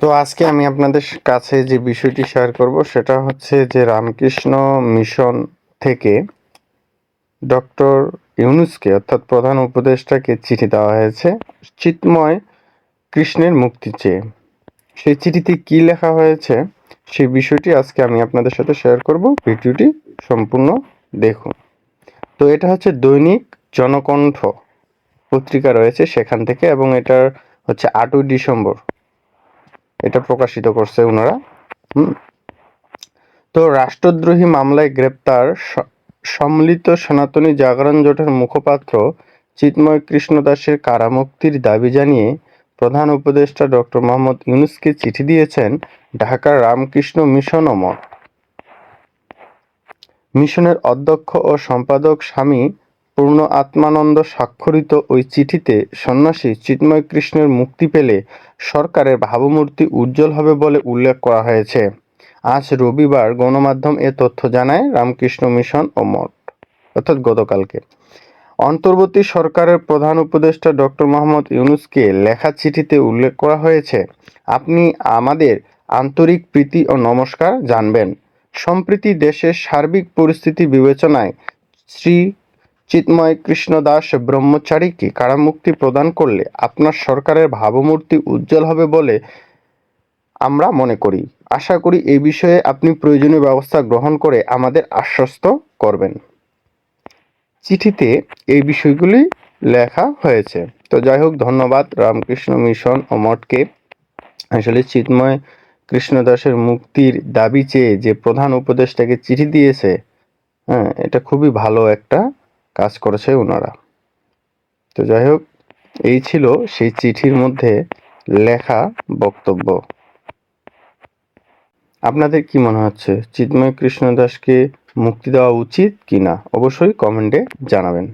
তো আজকে আমি আপনাদের কাছে যে বিষয়টি শেয়ার করব সেটা হচ্ছে যে রামকৃষ্ণ মিশন থেকে ডক্টর ইউনূসকে অর্থাৎ প্রধান উপদেষ্টাকে চিঠি দেওয়া হয়েছে চিন্ময় কৃষ্ণের মুক্তি চেয়ে। সেই চিঠিতে কি লেখা হয়েছে সেই বিষয়টি আজকে আমি আপনাদের সাথে শেয়ার করব। ভিডিওটি সম্পূর্ণ দেখুন। তো এটা হচ্ছে দৈনিক জনকণ্ঠ পত্রিকা রয়েছে সেখান থেকে, এবং এটা হচ্ছে 8ই ডিসেম্বর এটা প্রকাশিত করছে ওনারা। তো রাষ্ট্রদ্রোহী মামলায় গ্রেপ্তার সম্মিলিত সনাতনী জাগরণ জোটের মুখপাত্র চিন্ময় কৃষ্ণ দাসের কারামুক্তির দাবি জানিয়ে প্রধান উপদেষ্টা ডক্টর মোহাম্মদ ইউনূসকে চিঠি দিয়েছেন ঢাকার রামকৃষ্ণ মিশন ও মঠ। মিশনের অধ্যক্ষ ও সম্পাদক স্বামী পূর্ণ আত্মানন্দ স্বাক্ষরিত ওই চিঠিতে সন্ন্যাসী চিন্ময় কৃষ্ণের মুক্তি পেলে সরকারের ভাবমূর্তি উজ্জ্বল হবে বলে উল্লেখ করা হয়েছে। আজ রবিবার গণমাধ্যম এ তথ্য জানায় রামকৃষ্ণ মিশন ও মঠ, অর্থাৎ গতকালকে। অন্তর্বর্তী সরকারের প্রধান উপদেষ্টা ডক্টর মোহাম্মদ ইউনূসকে লেখা চিঠিতে উল্লেখ করা হয়েছে, আপনি আমাদের আন্তরিক প্রীতি ও নমস্কার জানবেন। সম্প্রতি দেশের সার্বিক পরিস্থিতি বিবেচনায় শ্রী চিন্ময় কৃষ্ণ দাস ব্রহ্মচারীকে কারামুক্তি প্রদান করলে আপনার সরকারের ভাবমূর্তি উজ্জ্বল হবে বলে আমরা মনে করি। আশা করি এই বিষয়ে আপনি প্রয়োজনীয় ব্যবস্থা গ্রহণ করে আমাদের আশ্বস্ত করবেন। চিঠিতে এই বিষয়গুলি লেখা হয়েছে। তো যাই হোক, ধন্যবাদ রামকৃষ্ণ মিশন ও মঠকে। আসলে চিন্ময় কৃষ্ণ দাসের মুক্তির দাবি চেয়ে যে প্রধান উপদেষ্টাকে চিঠি দিয়েছে, এটা খুবই ভালো একটা কাজ করেছে ওনারা। তো যাই হোক, এই ছিল সেই চিঠির মধ্যে লেখা বক্তব্য। আপনাদের কি মনে হচ্ছে চিন্ময় কৃষ্ণ দাসকে মুক্তি দেওয়া উচিত কিনা? অবশ্যই কমেন্টে জানাবেন।